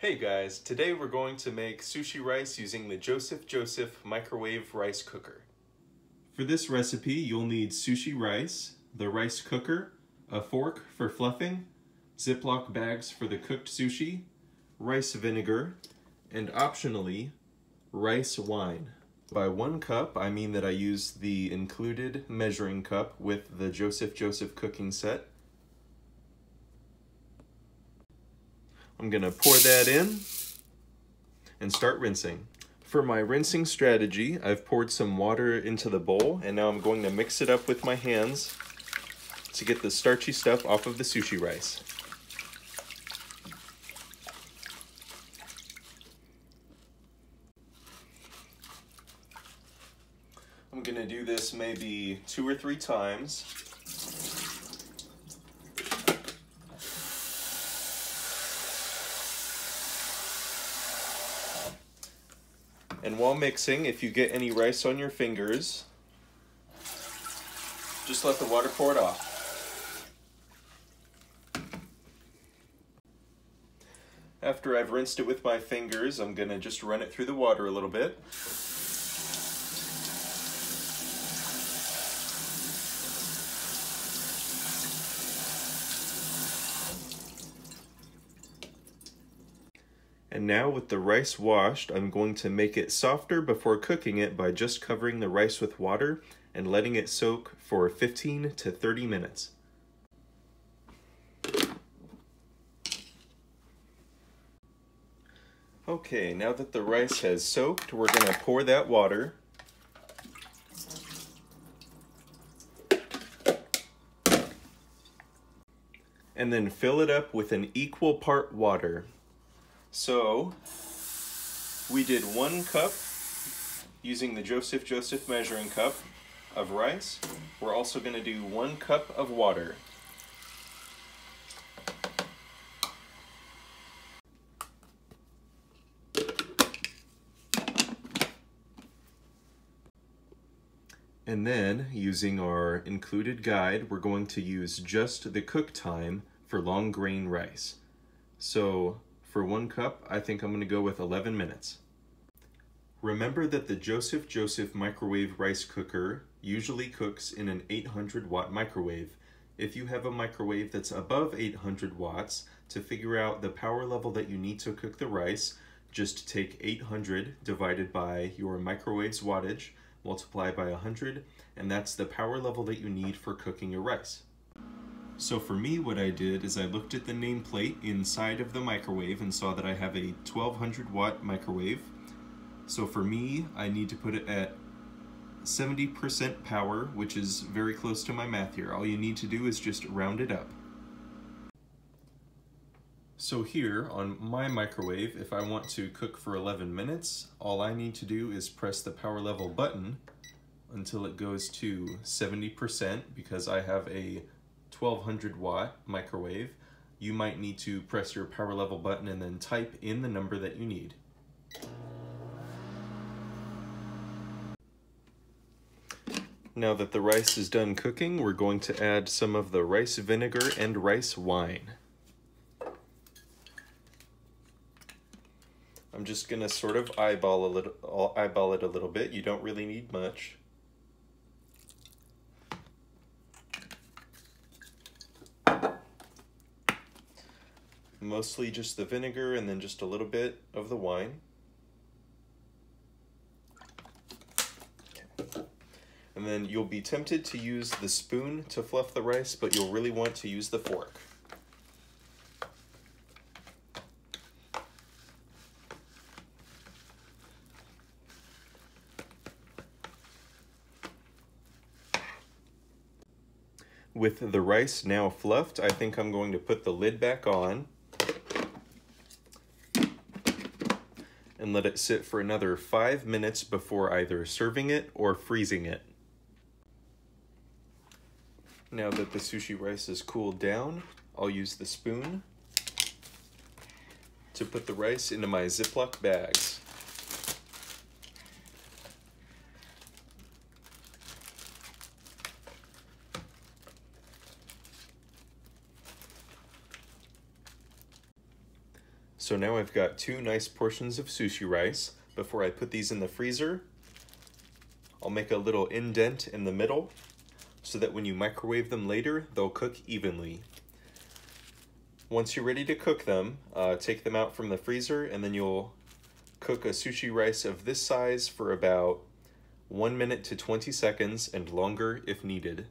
Hey guys, today we're going to make sushi rice using the Joseph microwave rice cooker. For this recipe, you'll need sushi rice, the rice cooker, a fork for fluffing, Ziploc bags for the cooked sushi, rice vinegar, and optionally, rice wine. By 1 cup, I mean that I use the included measuring cup with the Joseph cooking set. I'm gonna pour that in and start rinsing. For my rinsing strategy, I've poured some water into the bowl and now I'm going to mix it up with my hands to get the starchy stuff off of the sushi rice. I'm gonna do this maybe 2 or 3 times. And while mixing, if you get any rice on your fingers, just let the water pour it off. After I've rinsed it with my fingers, I'm gonna just run it through the water a little bit. And now with the rice washed, I'm going to make it softer before cooking it by just covering the rice with water and letting it soak for 15 to 30 minutes. Okay, now that the rice has soaked, we're going to pour that water. And then fill it up with an equal part water. So, we did 1 cup using the Joseph measuring cup of rice. We're also going to do 1 cup of water. And then, using our included guide, we're going to use just the cook time for long grain rice. So, for 1 cup, I think I'm going to go with 11 minutes. Remember that the Joseph microwave rice cooker usually cooks in an 800 watt microwave. If you have a microwave that's above 800 watts, to figure out the power level that you need to cook the rice, just take 800 divided by your microwave's wattage, multiply by 100, and that's the power level that you need for cooking your rice. So for me, what I did is I looked at the nameplate inside of the microwave and saw that I have a 1200 watt microwave. So for me, I need to put it at 70% power, which is very close to my math here. All you need to do is just round it up. So here on my microwave, if I want to cook for 11 minutes, all I need to do is press the power level button until it goes to 70% because I have a 1200 watt microwave. You might need to press your power level button and then type in the number that you need. Now that the rice is done cooking, we're going to add some of the rice vinegar and rice wine. I'm just gonna sort of eyeball it a little bit. You don't really need much. Mostly just the vinegar and then just a little bit of the wine. And then you'll be tempted to use the spoon to fluff the rice, but you'll really want to use the fork. With the rice now fluffed, I think I'm going to put the lid back on and let it sit for another 5 minutes before either serving it or freezing it. Now that the sushi rice is cooled down, I'll use the spoon to put the rice into my Ziploc bags. So So now I've got 2 nice portions of sushi rice. Before I put these in the freezer, I'll make a little indent in the middle so that when you microwave them later, they'll cook evenly. Once you're ready to cook them, take them out from the freezer, and then you'll cook a sushi rice of this size for about 1 minute to 20 seconds and longer if needed.